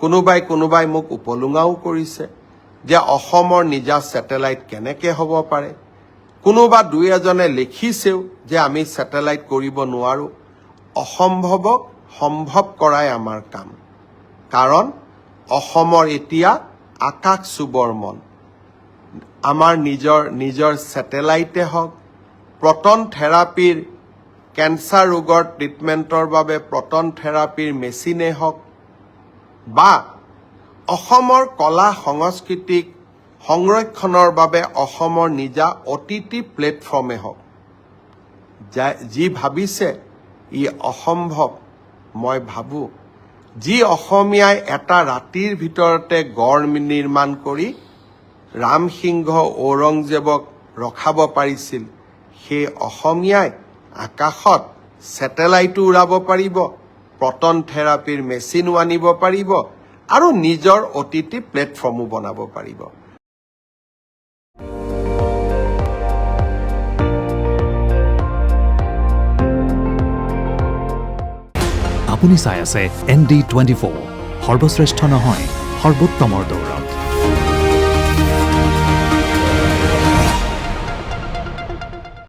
কোনোবাই মোক উপলুঙাও কৰিছে যে অসমৰ নিজা ছেটেলাইট কেনেকৈ হ'ব পাৰে। কোনোবা দুই এজনে লিখিছেও যে আমি ছেটেলাইট কৰিব নোৱাৰোঁ। অসম্ভৱক সম্ভৱ কৰাই আমাৰ কাম। কাৰণ অসমৰ এতিয়া আকাশ চুবৰ মন। আমাৰ নিজৰ ছেটেলাইটে হওক, প্ৰটন থেৰাপিৰ কেঞ্চাৰ ৰোগৰ ট্ৰিটমেণ্টৰ বাবে প্ৰটন থেৰাপিৰ মেচিনে হওক বা অসমৰ কলা সংস্কৃতিক সংৰক্ষণৰ বাবে অসমৰ নিজা OTT প্লেটফৰ্মে হওক, যি ভাবিছে ই অসম্ভৱ। মই ভাবোঁ যি অসমীয়াই এটা ৰাতিৰ ভিতৰতে গড় নিৰ্মাণ কৰি ৰামসিংহ ঔৰংজেবক ৰখাব পাৰিছিল, সেই অসমীয়াই আকাশত ছেটেলাইটো উৰাব পাৰিব, প্ৰটন থেৰাপিৰ মেচিনো আনিব পাৰিব আৰু নিজৰ OTT প্লেটফৰ্মো বনাব পাৰিব। আপুনি চাই আছে ND24, সৰ্বশ্ৰেষ্ঠ নহয় সৰ্বোত্তমৰ দৌৰ।